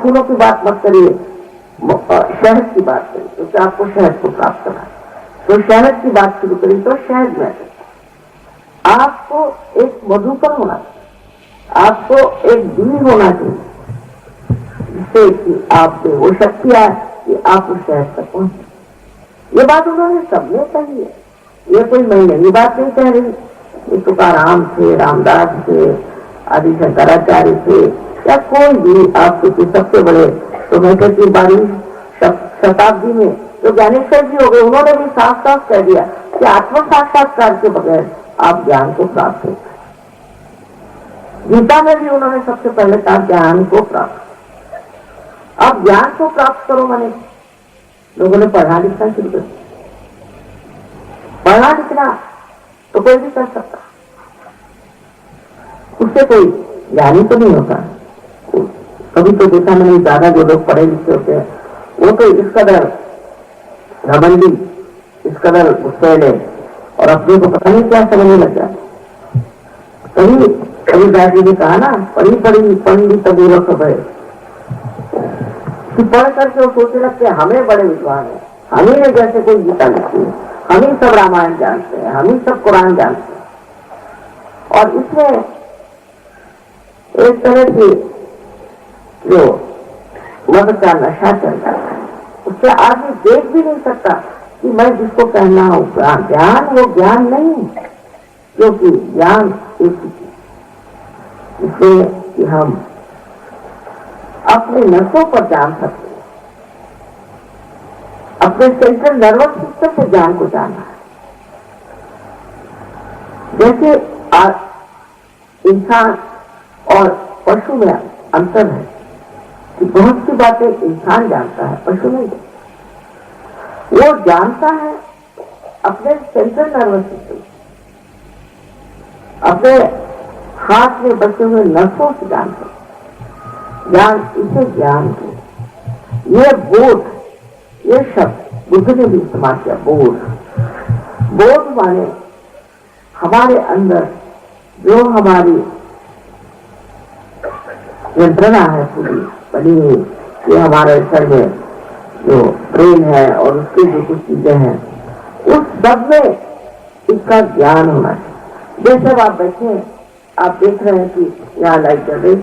फूलों की बात मत करिए, शहद की बात करिए, क्योंकि आपको शहद को प्राप्त करना है। तो शहद की बात शुरू करी तो शहद में आपको एक मधुकर होना चाहिए, आपको एक बीज होना चाहिए, जिससे कि आपसे वो शक्ति आए कि आप उस शहद तक पहुंचे। ये बात उन्होंने सबने कही है, ये कोई मैं नई बात नहीं कह रही। ये तुकाराम थे, रामदास थे, आदि शंकराचार्य थे, या कोई भी आपके सबसे बड़े, तो मैं कहती 12वीं शताब्दी में तो ज्ञानेश्वर जी हो गए, उन्होंने भी साफ साफ कह दिया कि आत्म साक्षात्कार के बगैर आप ज्ञान को प्राप्त हो। गीता में भी उन्होंने सबसे पहले कहा ज्ञान को प्राप्त। अब ज्ञान को प्राप्त करो, मैंने लोगों ने पढ़ना लिखना शुरू कर दिया। पढ़ना लिखना तो कोई भी कर सकता, उससे कोई ज्ञानी तो नहीं होता। कभी तो देखा मैंने, ज्यादा जो लोग पढ़े लिखे होते हैं वो तो इस कदर घमंडी, इस कदर गुस्सैले और अपने को पता नहीं क्या समझने लग जाते। कभी कबीरदास जी ने कहा ना, पढ़ी पढ़ी पंडित मूर्ख भय, कि पढ़ करके वो सोचने लगते हमें बड़े विद्वान है, हम ही ने जैसे कोई गीता लिखी है, हम ही सब रामायण जानते हैं, हम ही सब कुरान जानते हैं। और इसमें एक तरह की जो मद का नशा चल जाता है, उससे आदमी देख भी नहीं सकता कि मैं जिसको कहना हूं ज्ञान, वो ज्ञान नहीं, क्योंकि ज्ञान एक ही चीज, इसलिए कि हम अपने नसों पर जान सकते हैं, अपने सेंट्रल नर्वस सिस्टम से ज्ञान को जानना है। जैसे इंसान और पशु में अंतर है कि बहुत सी बातें इंसान जानता है, पशु नहीं। वो जानता है अपने सेंट्रल नर्वस सिस्टम, अपने हाथ में बचे हुए नसों से जानता है ज्ञान। इसे ज्ञान को, ये बोध, ये शब्द बुद्ध ने भी इस्तेमाल किया, बोध। बोध माने हमारे अंदर जो हमारी यंत्रणा है पूरी बनी हुई, ये हमारे शरीर में जो ब्रेन है और उसकी जो कुछ चीजें हैं, उस सब में इसका ज्ञान होना चाहिए। जैसे अब आप बैठे, आप देख रहे हैं कि यहाँ लाइट चल रही,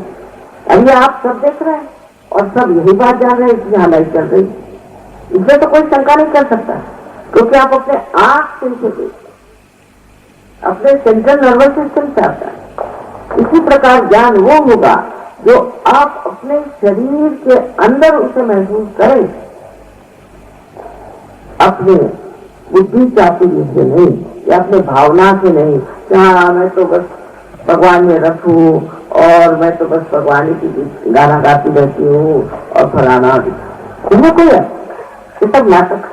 अभी आप सब देख रहे हैं और सब यही बात जान रहे हैं कि यहाँ लाइट चल रही। इसमें तो कोई शंका नहीं कर सकता, क्योंकि आप अपने आंख से इसे देखते, अपने सेंट्रल नर्वस सिस्टम से आता है। इसी प्रकार ज्ञान वो होगा जो आप अपने शरीर के अंदर उसे महसूस करें, अपने बुद्धि चातुर्य से नहीं, या अपने भावना से नहीं कि हाँ मैं तो बस भगवान में रख हूँ और मैं तो बस भगवान की गाना गाती रहती हूँ और फलाना। इसमें कोई है, ये सब नाटक।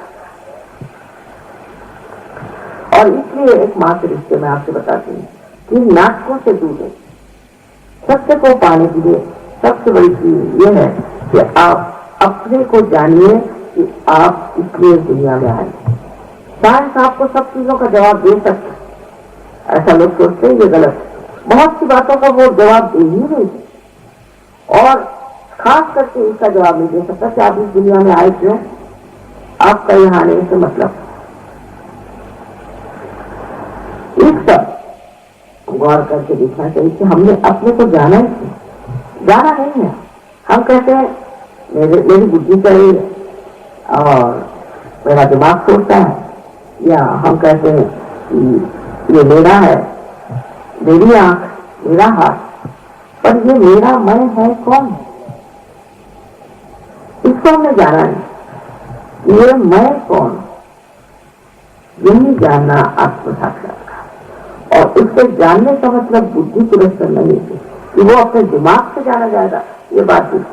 और इसलिए एक मात्र रिश्ते में आपसे बताती हूँ कि नाटकों से दूर है। सत्य को पाने के लिए सबसे बड़ी चीज ये है कि आप अपने को जानिए कि आप इसलिए दुनिया में आए। साइंस आपको सब चीजों का जवाब दे सकता है, ऐसा लोग सोचते हैं, ये गलत। बहुत सी बातों का वो जवाब दे ही नहीं, और खास करके इसका जवाब नहीं दे सकता कि आप इस दुनिया में आए क्यों, आपका यहाँ आने से मतलब। इस सब गौर करके देखना चाहिए कि हमने अपने को जाना ही क्यों। जाना नहीं है, हम कहते हैं मेरी बुद्धि चाहिए और मेरा दिमाग सोचता है, या हम कहते हैं कि ये मेरा है, मेरी आंख, मेरा हाथ, पर ये मेरा मैं है कौन? इसको हमने जाना नहीं, ये मैं कौन, यही जानना आत्म साक्षात्कार। और इससे जानने का मतलब बुद्धि पुरस्कार नहीं है कि वो अपने दिमाग से जाना जाएगा, ये बात नहीं।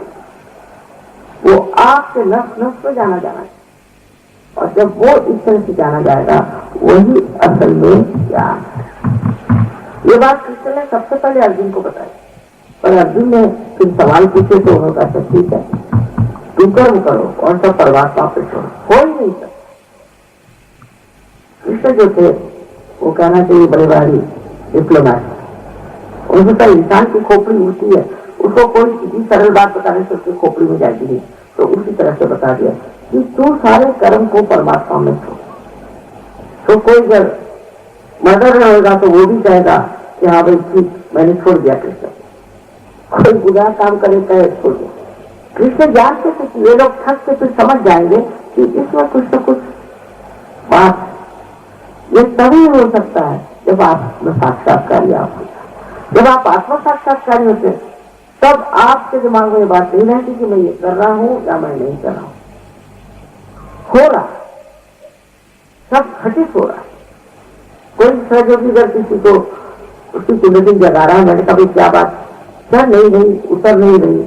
वो आपसे नस नस पे जाना जाना है, और जब वो इस तरह से जाना जाएगा वही असल में ज्ञान है। ये बात कृष्ण ने सबसे पहले अर्जुन को बताई, पर अर्जुन ने फिर सवाल पूछे तो उन्होंने कहा ठीक है, तुम कर्म करो और सब परमात्मा पे छोड़ो, हो ही नहीं सकता। कृष्ण जो थे वो कहना चाहिए बड़े भारी डिप्लोमैट। उनको तो इंसान की खोपड़ी उठती है उसको कोई किसी सरल बात बताने से उसकी खोपड़ी में जाएगी नहीं, तो उसी तरह से बता दिया कि तू सारे कर्म को परमात्मा में छोड़। तो कोई अगर मर्डर होगा तो वो भी कहेगा कि हाँ भाई ठीक, मैंने छोड़ दिया कृष्ण। कोई बुरा काम करे कहे छोड़ दिया। कृष्ण जानते थे कि ये लोग थक के फिर समझ जाएंगे कि इसमें कुछ न कुछ बात, ये तभी हो सकता है जब आत्म साक्षात्कारी आप होता। जब आप आत्म साक्षात्कारी होते तब आपके दिमाग में ये बात नहीं रहती कि मैं ये कर रहा हूं या मैं नहीं कर रहा हूं। हो रहा, सब घटित हो रहा। कोई सहयोगी अगर किसी को उसकी कुंडली जगा रहा है, मैंने कहा क्या बात, क्या नहीं उतर नहीं रही,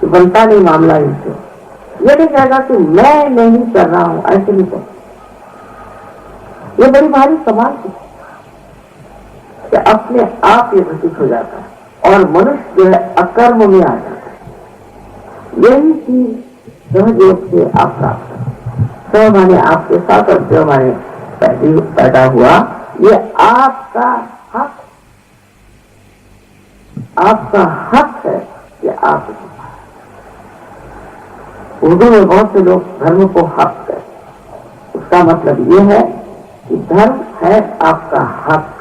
तो बनता नहीं मामला इनसे। ये नहीं कहेगा कि मैं नहीं कर रहा हूं, ऐसे नहीं कर। ये बड़ी भारी सवाल थी कि अपने आप ये घटित हो जाता है और मनुष्य जो है अकर्म में आ जाता है। यही चीज सहज योग से आप प्राप्त कर। सह माने आपके साथ और जो माने पैदा हुआ, ये आपका हक, आपका हक है कि आप। उर्दू में बहुत से लोग धर्म को हक है, उसका मतलब ये है कि धर्म है आपका हक।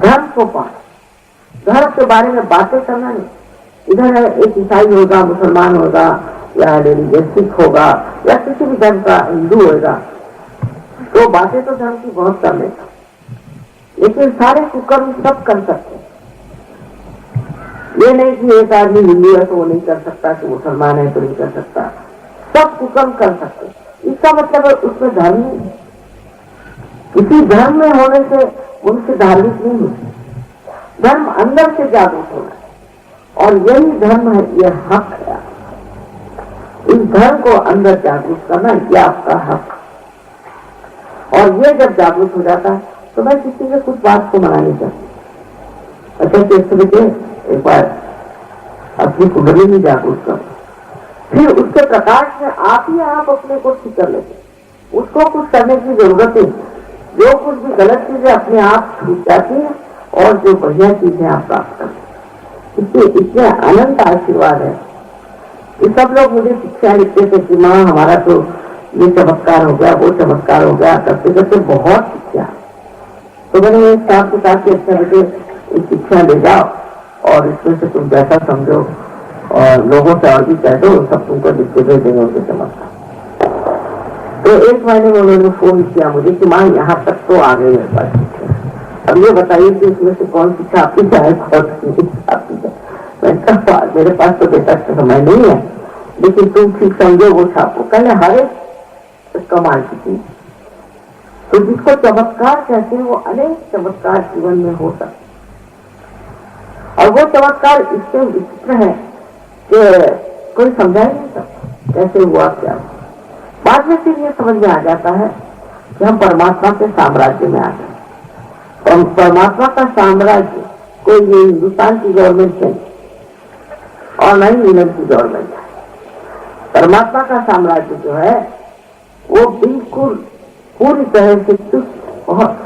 धर्म को पाना, धर्म के बारे में बातें करना नहीं। इधर है एक ईसाई होगा, मुसलमान होगा, या रिलीजियस सिख होगा, या किसी भी धर्म का हिंदू होगा, तो बातें तो धर्म की बहुत कर लेता, लेकिन सारे कुकर्म सब कर सकते हैं। ये नहीं कि एक आदमी हिंदू है तो वो नहीं कर सकता, कि मुसलमान है तो नहीं कर सकता, सब कुकर्म कर सकते। इसका मतलब है उसमें धर्म नहीं है। किसी धर्म में होने से उनसे धार्मिक नहीं होती। धर्म अंदर से जागरूक होना है और यही धर्म है, यह हक है। इस धर्म को अंदर जागरूक करना यह आपका हक। और ये जब जागरूक हो जाता है तो मैं किसी से कुछ बात को मना नहीं करती। अच्छा देखिए, एक बार अपनी कुंडली में जागरूक करो, फिर उसके प्रकाश में आप ही आप अपने को ठीक कर लेते। उसको कुछ करने की जरूरत है। जो कुछ भी गलत चीजें अपने आप छूट जाती है और जो बढ़िया चीजें आप प्राप्त करते। इसलिए इतने अनंत आशीर्वाद है। ये सब लोग मुझे शिक्षा लिखते थे कि माँ हमारा तो ये चमत्कार हो गया, वो चमत्कार हो गया, करते करते बहुत शिक्षा। तो मैंने एक साथ बता के अच्छा बेटे शिक्षा ले जाओ और इसमें से तुम जैसा समझो और लोगों से और भी कह दो, सब तुमको लिखते भेज देंगे उनके चमत्कार। तो एक महीने में उन्होंने फोन किया मुझे कि माँ यहाँ तक तो आ गई मेरे पास। अब ये बताइए कि इसमें से कौन सी छापी जाए, कौन सी छापी जाए। मैंने कहा मेरे पास तो बेटा समय नहीं है, लेकिन तुम ठीक समझो वो छापो। कहने हर एक कमाल की चीज। तो जिसको चमत्कार कहते हैं वो अनेक चमत्कार जीवन में हो सकते, और वो चमत्कार इससे विचित्र है कि कोई समझा ही नहीं सकता कैसे हुआ क्या। बाद में फिर ये समझ में आ जाता है कि हम परमात्मा के साम्राज्य में आ गए। और परमात्मा का साम्राज्य कोई ये हिंदुस्तान की गवर्नमेंट है और नहीं इंग्लैंड की गवर्नमेंट है। परमात्मा का साम्राज्य जो है वो बिल्कुल पूरी तरह से चुस्त, बहुत